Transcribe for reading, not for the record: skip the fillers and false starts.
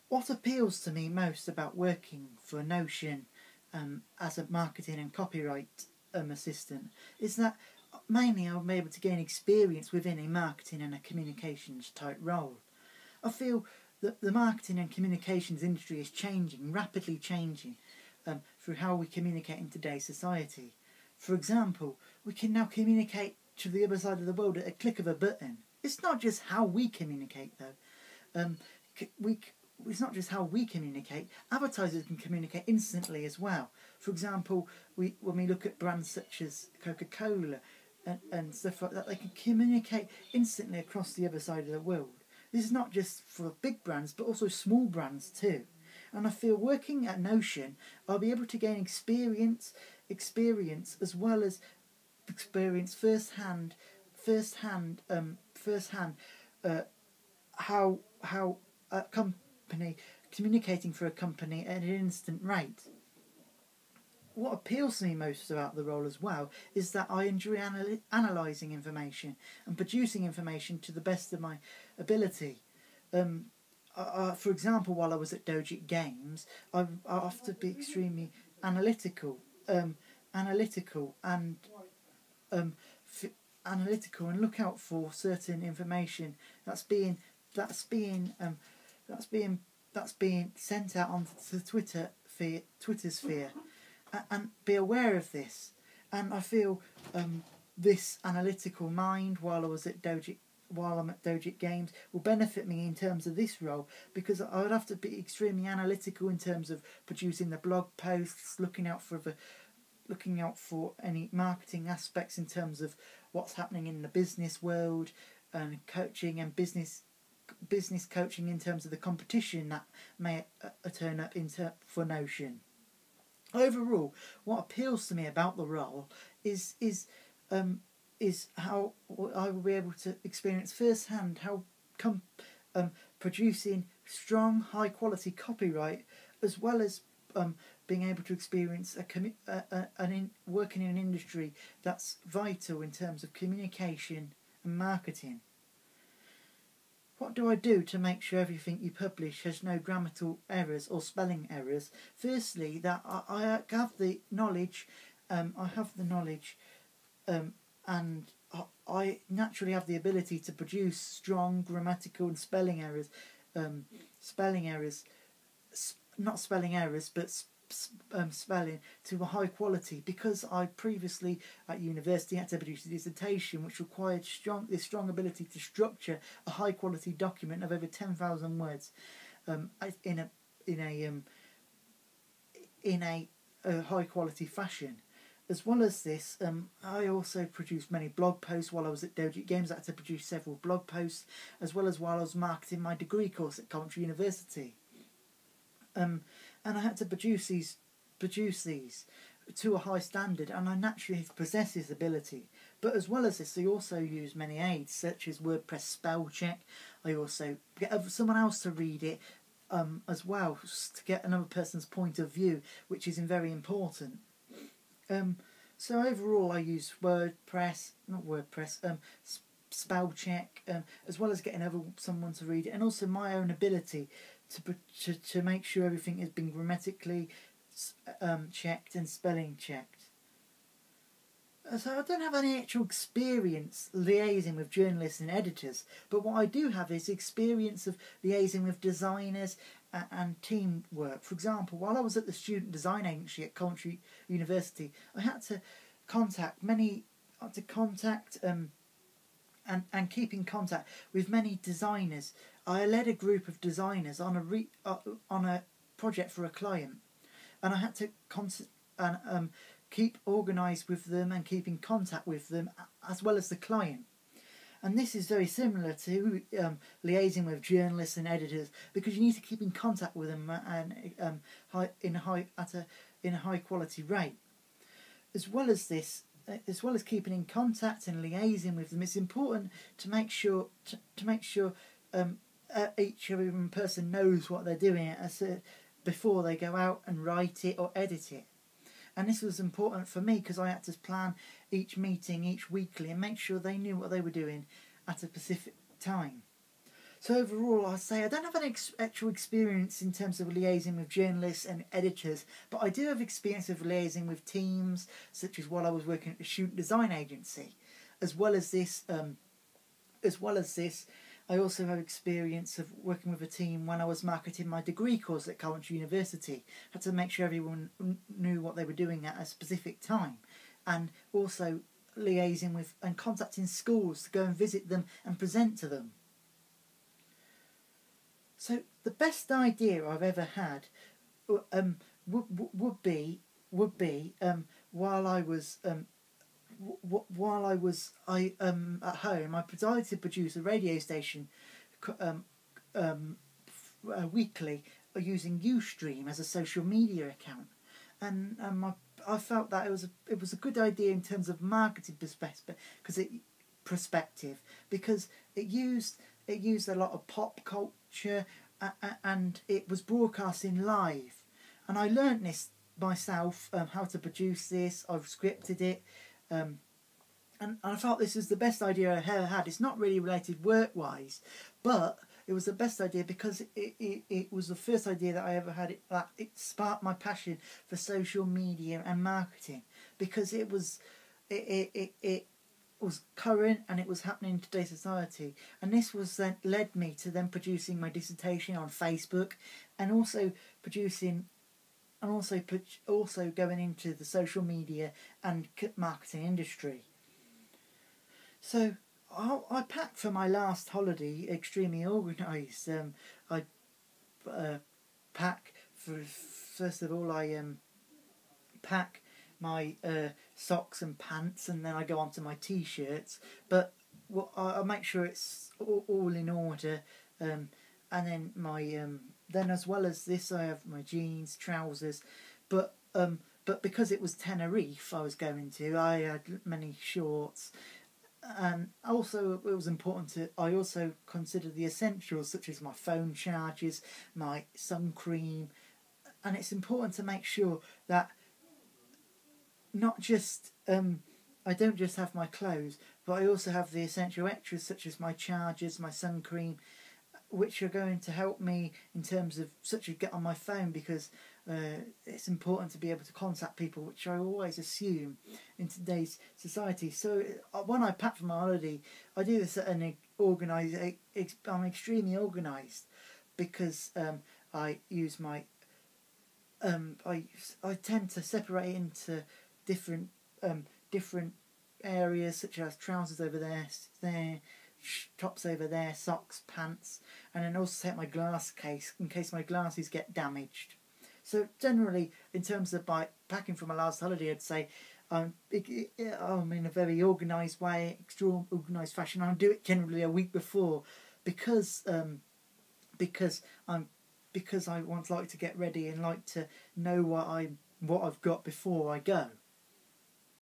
What appeals to me most about working for Notion as a marketing and copyright assistant is that mainly I'll be able to gain experience within a marketing and a communications type role. I feel that the marketing and communications industry is changing, rapidly changing, through how we communicate in today's society. For example, we can now communicate to the other side of the world at a click of a button. It's not just how we communicate, though. It's not just how we communicate. Advertisers can communicate instantly as well. For example, when we look at brands such as Coca-Cola and stuff like that, they can communicate instantly across the other side of the world. This is not just for big brands, but also small brands too. And I feel working at Notion, I'll be able to gain experience as well as experience firsthand how a company communicating for a company at an instant rate. What appeals to me most about the role as well is that I enjoy analysing information and producing information to the best of my ability. For example, while I was at Dojit Games, I have to be extremely analytical and look out for certain information that's being sent out onto the Twitter sphere, and be aware of this. And I feel this analytical mind while I'm at Dojit Games will benefit me in terms of this role, because I would have to be extremely analytical in terms of producing the blog posts, looking out for any marketing aspects in terms of what's happening in the business world, and coaching and business coaching in terms of the competition that may turn up for Notion. Overall, what appeals to me about the role is how I will be able to experience firsthand how producing strong, high quality copyright, as well as being able to experience working in an industry that's vital in terms of communication and marketing. What do I do to make sure everything you publish has no grammatical errors or spelling errors? Firstly, that I have the knowledge, and I naturally have the ability to produce strong grammatical and spelling errors, not spelling errors, but spelling to a high quality, because I previously at university had to produce a dissertation which required this strong ability to structure a high quality document of over 10,000 words in a high quality fashion. As well as this, I also produced many blog posts while I was at Dojit Games. I had to produce several blog posts, as well as while I was marketing my degree course at Coventry University. And I had to produce these to a high standard, and I naturally possess this ability. But as well as this, I also use many aids, such as WordPress spell check. I also get someone else to read it as well, to get another person's point of view, which is very important. So overall, I use spell check, as well as getting someone to read it, and also my own ability to make sure everything has been grammatically checked and spelling checked. So I don't have any actual experience liaising with journalists and editors, but what I do have is experience of liaising with designers and teamwork. For example, while I was at the Student Design Agency at Coventry University, I had to contact and keep in contact with many designers. I led a group of designers on a project for a client, and I had to keep organised with them and keep in contact with them, as well as the client. And this is very similar to liaising with journalists and editors, because you need to keep in contact with them and in a high quality rate. As well as this, as well as keeping in contact and liaising with them, it's important to make sure each person knows what they're doing before they go out and write it or edit it. And this was important for me because I had to plan each meeting each weekly and make sure they knew what they were doing at a specific time. So overall, I'd say I don't have any actual experience in terms of liaising with journalists and editors, but I do have experience of liaising with teams, such as while I was working at the student design agency. As well as this, I also have experience of working with a team when I was marketing my degree course at Coventry University. I had to make sure everyone knew what they were doing at a specific time, and also liaising with and contacting schools to go and visit them and present to them. So the best idea I've ever had would be while I was at home, I decided to produce a radio station weekly using Ustream as a social media account, and I felt that it was a good idea in terms of marketing perspective because it used a lot of pop culture and it was broadcasting live, and I learnt this myself, how to produce this. I've scripted it. And I felt this was the best idea I ever had. It's not really related work-wise, but it was the best idea because it was the first idea that I ever had. It sparked my passion for social media and marketing because it was current and it was happening in today's society. And this was then led me to then producing my dissertation on Facebook, and also also going into the social media and marketing industry. So I packed for my last holiday extremely organised. I pack for first of all I pack my socks and pants, and then I go on to my t-shirts. But I make sure it's all in order, and then my then as well as this I have my jeans, trousers, but because it was Tenerife I was going to, I had many shorts. And also it was important I also considered the essentials such as my phone chargers, my sun cream, and it's important to make sure that not just I don't just have my clothes, but I also have the essential extras such as my chargers, my sun cream, which are going to help me in terms of such as get on my phone, because it's important to be able to contact people, which I always assume in today's society. So when I pack for my holiday, I do this at an organised. I'm extremely organised because I use my I tend to separate into different areas, such as trousers over there, tops over there, socks, pants, and then also take my glass case in case my glasses get damaged. So generally, in terms of packing for my last holiday, I'd say I'm in a very organised way, extremely organised fashion. I do it generally a week before, because I like to get ready and like to know what I've got before I go.